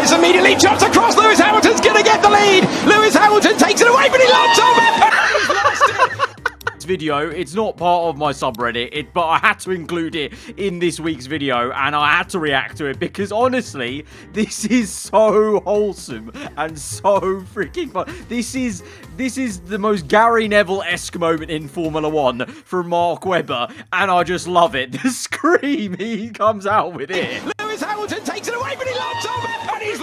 Perez immediately jumps across. Lewis Hamilton's going to get the lead. Lewis Hamilton takes it away, but he locks on. He's lost it. Video, it's not part of my subreddit, but I had to include it in this week's video, and I had to react to it because honestly, this is so wholesome and so freaking fun. This is the most Gary Neville-esque moment in Formula 1 from Mark Webber, and I just love it. The scream he comes out with it. Lewis Hamilton takes it away, but he locks on, and he's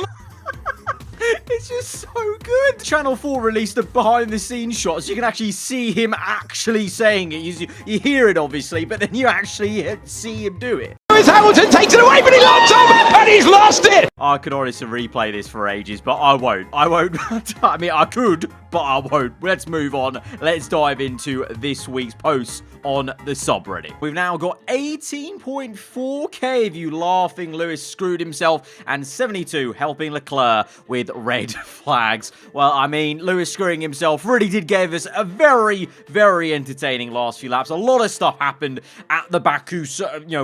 It's just so good. Channel 4 released a behind-the-scenes shot, so you can actually see him actually saying it. You hear it, obviously, but then you actually see him do it. Lewis Hamilton takes it away, but he locks on, and he's lost it. I could honestly replay this for ages, but I won't. I won't. I mean, I could, but I won't. Let's move on. Let's dive into this week's posts on the subreddit. We've now got 18.4k of you laughing Lewis screwed himself and 72 helping Leclerc with red flags. Well, I mean, Lewis screwing himself really did give us a very, very entertaining last few laps. A lot of stuff happened at the Baku,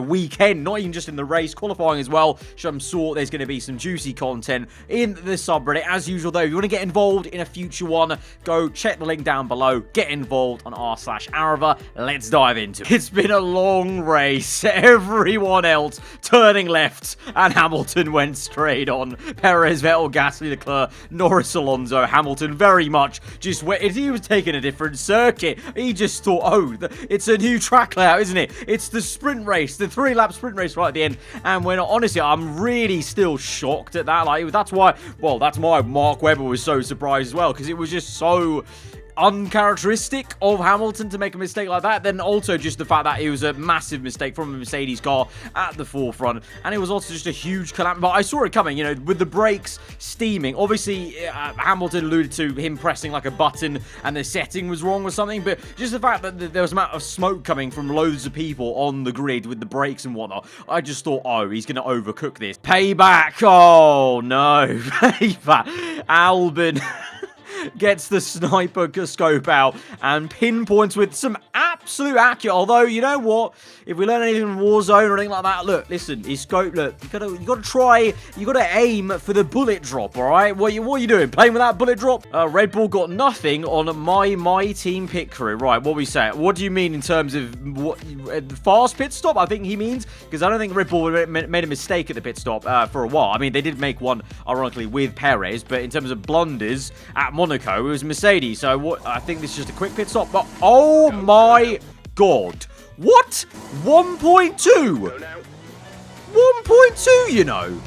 weekend, not even just in the race, qualifying as well. So I'm sure there's going to be some juicy content in the subreddit. As usual, though, if you want to get involved in a future one, go check the link down below. Get involved on r/aarava. Let's dive into it. It's been a long race. Everyone else turning left, and Hamilton went straight on. Perez, Vettel, Gasly, Leclerc, Norris, Alonso, Hamilton very much just went. He was taking a different circuit. He just thought, oh, it's a new track layout, isn't it? It's the sprint race, the 3-lap sprint race right at the end. And when honestly, I'm really still shocked at that. Like, that's why Mark Webber was so surprised as well, because it was just so uncharacteristic of Hamilton to make a mistake like that. Then also just the fact that it was a massive mistake from a Mercedes car at the forefront, and it was also just a huge calamity. But I saw it coming, with the brakes steaming. Obviously, Hamilton alluded to him pressing like a button and the setting was wrong or something, but just the fact that there was an amount of smoke coming from loads of people on the grid with the brakes and whatnot, I just thought, oh, he's going to overcook this. Payback! Oh, no. Payback. Albon gets the sniper scope out and pinpoints with some absolute accurate. Although, you know what? If we learn anything from Warzone or anything like that, look, listen, his scope, look, you gotta try, you gotta aim for the bullet drop, alright? What are you doing? Playing with that bullet drop? Red Bull got nothing on my team pit crew. Right, what we say? What do you mean in terms of what fast pit stop? I think he means, because I don't think Red Bull made a mistake at the pit stop for a while. I mean, they did make one, ironically, with Perez, but in terms of blunders at Monaco, it was Mercedes. So I think this is just a quick pit stop. But oh my god, what? 1.2? 1.2,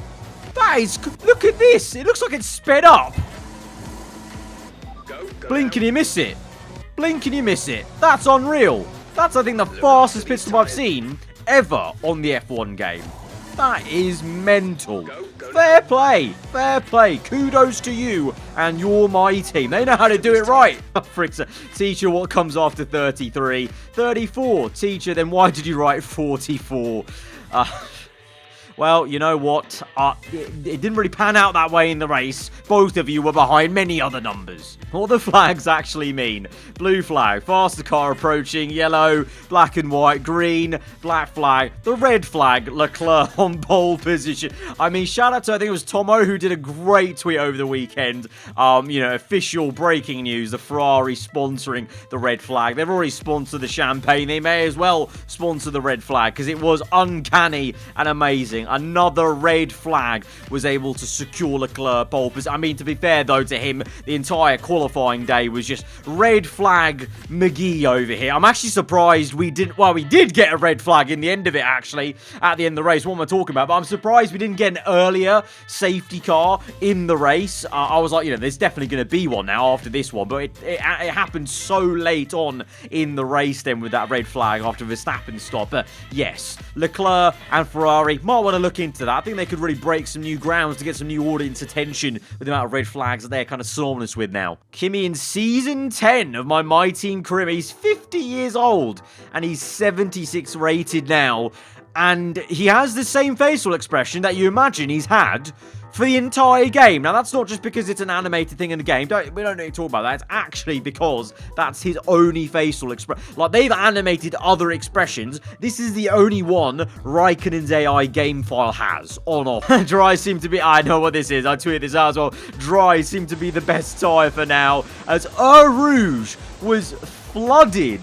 that is, look at this. It looks like it's sped up. Blink and you miss it. Blink and you miss it. That's unreal. That's, I think, the fastest pit stop I've seen ever on the F1 game. That is mental. Fair play. Fair play. Kudos to you and your my team. They know how to do it right. Frick's teacher, what comes after 33? 34. Teacher, then why did you write 44? Well, you know what? It didn't really pan out that way in the race. Both of you were behind many other numbers. What the flags actually mean. Blue flag, faster car approaching. Yellow, black and white. Green, black flag. The red flag, Leclerc on pole position. I mean, shout out to, I think it was Tomo, who did a great tweet over the weekend. Official breaking news. The Ferrari sponsoring the red flag. They've already sponsored the champagne. They may as well sponsor the red flag, because it was uncanny and amazing. Another red flag was able to secure Leclerc pole position. I mean, to be fair, though, to him, the entire qualifying day was just red flag McGee over here. I'm actually surprised we did get a red flag in the end of it, actually, at the end of the race. What am I talking about? But I'm surprised we didn't get an earlier safety car in the race. I was like, there's definitely going to be one now after this one, but it happened so late on in the race then with that red flag after Verstappen stop. But yes, Leclerc and Ferrari might want to look into that. I think they could really break some new grounds to get some new audience attention with the amount of red flags that they're kind of synonymous with now. Kimi in season 10 of my team career. He's 50 years old and he's 76 rated now. And he has the same facial expression that you imagine he's had for the entire game. Now, that's not just because it's an animated thing in the game. We don't need to talk about that. It's actually because that's his only facial expression. Like, they've animated other expressions. This is the only one Raikkonen's AI game file has on off. Dry seem to be... I know what this is. I tweeted this out as well. Dry seem to be the best tyre for now, as Eau Rouge was flooded.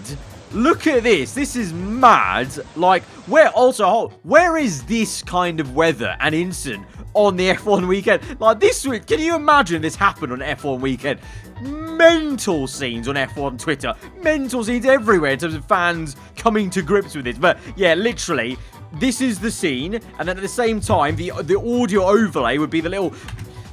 Look at this. This is mad. Like, where is this kind of weather and incident on the F1 weekend? Like, this week, can you imagine this happened on F1 weekend? Mental scenes on F1 Twitter. Mental scenes everywhere in terms of fans coming to grips with this. But, yeah, literally, this is the scene. And then at the same time, the audio overlay would be the little...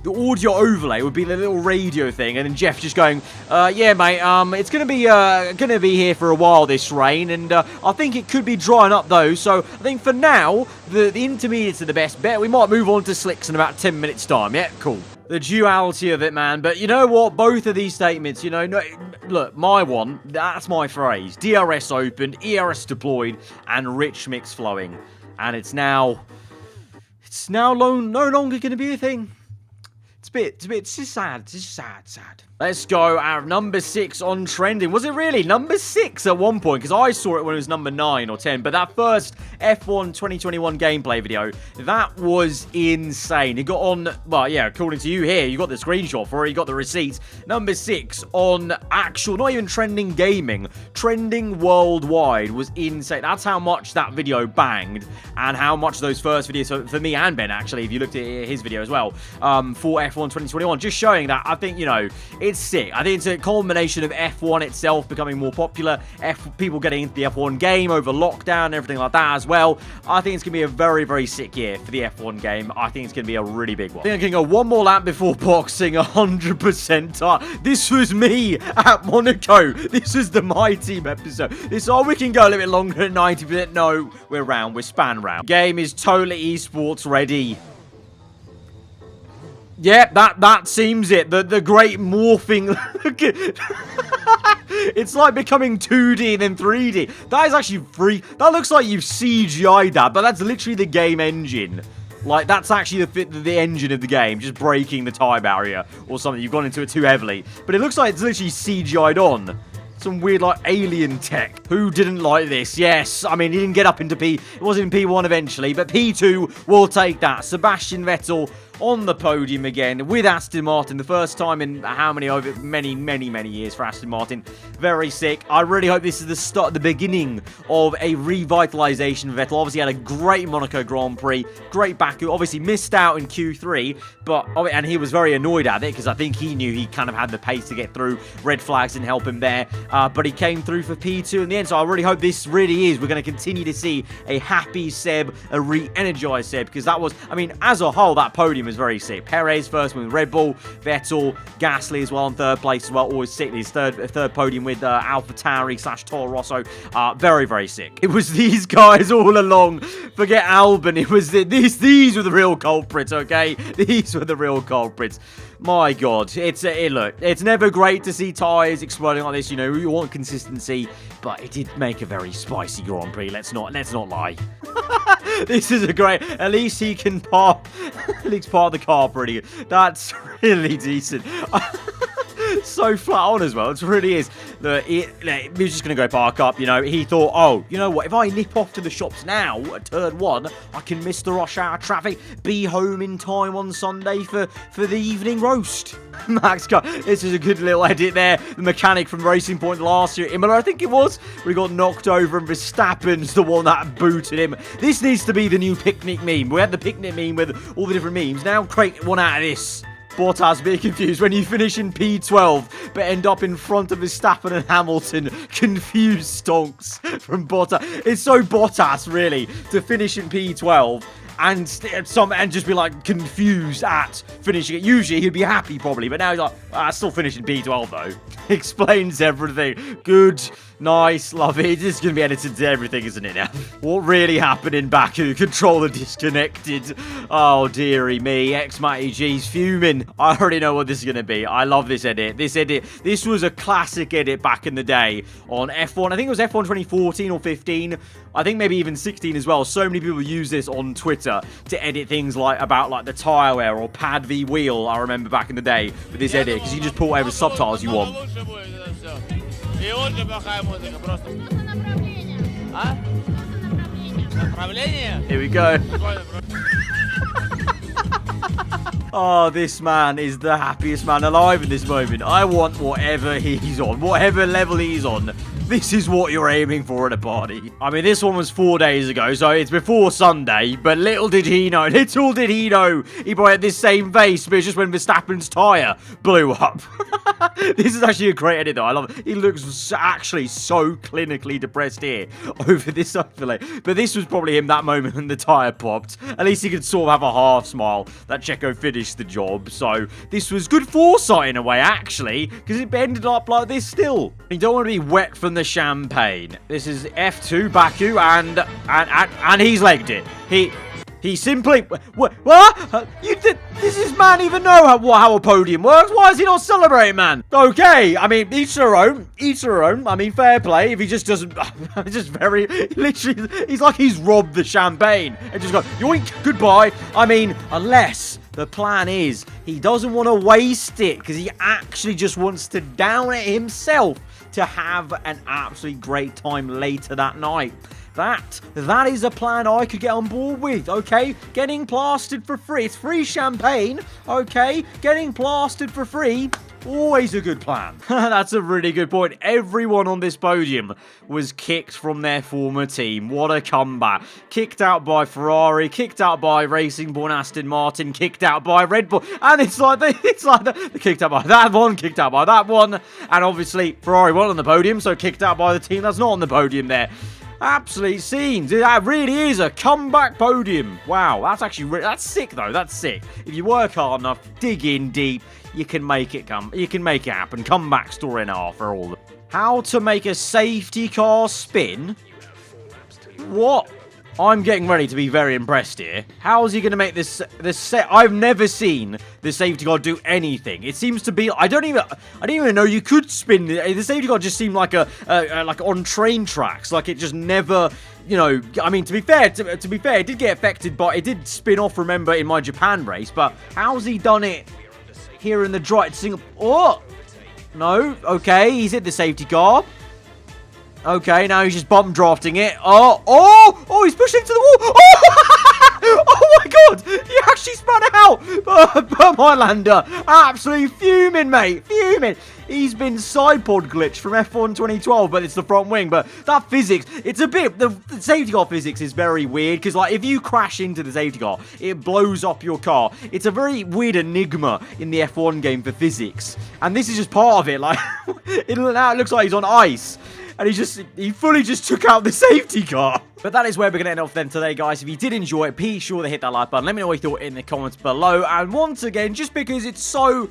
The audio overlay would be the little radio thing, and then Jeff just going, yeah, mate, it's gonna be here for a while, this rain, and I think it could be drying up though. So I think for now, the intermediates are the best bet. We might move on to slicks in about 10 minutes time. Yeah, cool. The duality of it, man. But you know what? Both of these statements, you know, no, look, my one, that's my phrase. DRS opened, ERS deployed, and rich mix flowing, and it's now no longer gonna be a thing. It's just sad. It's just sad. Let's go our number 6 on trending. Was it really number 6 at one point? Because I saw it when it was number 9 or 10. But that first F1 2021 gameplay video, that was insane. It got on, well, yeah, according to you here, you got the screenshot for it, you got the receipts. Number 6 on actual, not even trending gaming, trending worldwide was insane. That's how much that video banged and how much those first videos, for me and Ben, actually, if you looked at his video as well, for F1 2021, just showing that, I think, you know, it's sick. I think it's a culmination of F1 itself becoming more popular, people getting into the F1 game over lockdown and everything like that as well. I think it's going to be a very, very sick year for the F1 game. I think it's going to be a really big one. I think I can go one more lap before boxing 100%. This was me at Monaco. This was the My Team episode. We can go a little bit longer than 90%. No, we're span round. Game is totally esports ready. Yep, that seems it. The great morphing. It's like becoming 2D and then 3D. That is actually free. That looks like you've CGI'd that, but that's literally the game engine. Like, that's actually the engine of the game, just breaking the tie barrier or something. You've gone into it too heavily. But it looks like it's literally CGI'd on. Some weird, like, alien tech. Who didn't like this? Yes. I mean, he didn't get up into P. It was in P1 eventually, but P2 will take that. Sebastian Vettel on the podium again with Aston Martin. The first time in many years for Aston Martin. Very sick. I really hope this is the beginning of a revitalization of Vettel. Obviously, had a great Monaco Grand Prix, great Baku. Obviously, missed out in Q3, and he was very annoyed at it because I think he knew he kind of had the pace to get through. Red flags didn't help him there, but he came through for P2 in the end. So I really hope this really is. We're going to continue to see a happy Seb, a re-energized Seb, because that was, I mean, as a whole, that podium was very sick. Perez first with Red Bull, Vettel, Gasly as well in third place as well. Always sick. His third podium with AlphaTauri / Toro Rosso. Very, very sick. It was these guys all along. Forget Albon. It was these were the real culprits, okay? These were the real culprits. My God, look, it's never great to see tyres exploding like this. You know, you want consistency, but it did make a very spicy Grand Prix. Let's not lie. This is a great. At least he can park the car pretty good. That's really decent. So flat on as well. It really is. Look, he was just going to go park up, you know. He thought, oh, you know what? If I nip off to the shops now at turn 1, I can miss the rush hour traffic, be home in time on Sunday for the evening roast. Max got, this is a good little edit there. The mechanic from Racing Point last year, Imola, I think it was, where he got knocked over and Verstappen's the one that booted him. This needs to be the new picnic meme. We had the picnic meme with all the different memes. Now create one out of this. Bottas being confused when you finish in P12 but end up in front of Verstappen and Hamilton. Confused stonks from Bottas. It's so Bottas, really, to finish in P12 and just be like confused at finishing it. Usually he'd be happy probably, but now he's like, I still finish in P12 though. Explains everything. Good. Nice, love it. This is going to be edited to everything, isn't it now? What really happened in Baku? Controller disconnected. Oh, dearie me. X-Matty G's fuming. I already know what this is going to be. I love this edit. This was a classic edit back in the day on F1. I think it was F1 2014 or 15. I think maybe even 16 as well. So many people use this on Twitter to edit things like about like the tire wear or pad v wheel. I remember back in the day with this edit because you just put whatever subtitles you want. И очень плохая музыка, просто. А? Направление? Here we go. Oh, this man is the happiest man alive in this moment. I want whatever he's on, whatever level he's on. This is what you're aiming for at a party. I mean, this one was 4 days ago, so it's before Sunday. But little did he know, he probably had this same face, but it's just when Verstappen's tyre blew up. This is actually a great edit, though. I love it. He looks actually so clinically depressed here over this overlay. But this was probably him that moment when the tyre popped. At least he could sort of have a half smile that Checo finished the job. So this was good foresight in a way, actually, because it ended up like this still. You don't want to be wet from the champagne. This is F2 Baku, and he's legged it. He simply... What? Does this man even know how a podium works? Why is he not celebrating, man? Okay, I mean, each their own. I mean, fair play. If he just doesn't... just very... Literally, he's like he's robbed the champagne. And just go, yoink, goodbye. I mean, unless... The plan is he doesn't want to waste it because he actually just wants to down it himself to have an absolutely great time later that night. That is a plan I could get on board with, okay? Getting plastered for free. It's free champagne, okay? Getting plastered for free. Always a good plan. That's a really good point. Everyone on this podium was kicked from their former team. What a comeback. Kicked out by Ferrari, kicked out by Racing Born Aston Martin, kicked out by Red Bull. And it's like they kicked out by that one, kicked out by that one. And obviously, Ferrari won on the podium, so kicked out by the team that's not on the podium there. Absolute scenes. That really is a comeback podium. Wow, that's actually that's sick though. That's sick. If you work hard enough, dig in deep, you can make it happen. Comeback story and a half for all. How to make a safety car spin? What? I'm getting ready to be very impressed here. How is he going to make this set? I've never seen the safety car do anything. It seems to be... I didn't even know you could spin. The safety car just seemed like like on train tracks. Like it just never... You know, I mean, to be fair, it did get affected, but it did spin off, remember, in my Japan race. But how's he done it here in the dry... Oh! No. Okay, he's hit the safety car. Okay, now he's just bump drafting it. Oh, he's pushing to the wall. Oh my god, he actually spun out. Highlander, absolutely fuming, mate, fuming. He's been side pod glitched from F1 2012, but it's the front wing. But that physics, it's a bit, the safety car physics is very weird, because like if you crash into the safety car, it blows up your car. It's a very weird enigma in the F1 game for physics, and this is just part of it. Like now it looks like he's on ice. And he fully just took out the safety car. But that is where we're going to end off then today, guys. If you did enjoy it, be sure to hit that like button. Let me know what you thought in the comments below. And once again, just because it's so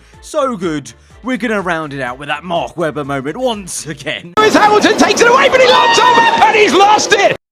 good, we're going to round it out with that Mark Webber moment once again. Lewis Hamilton takes it away, but he locks on, and he's lost it.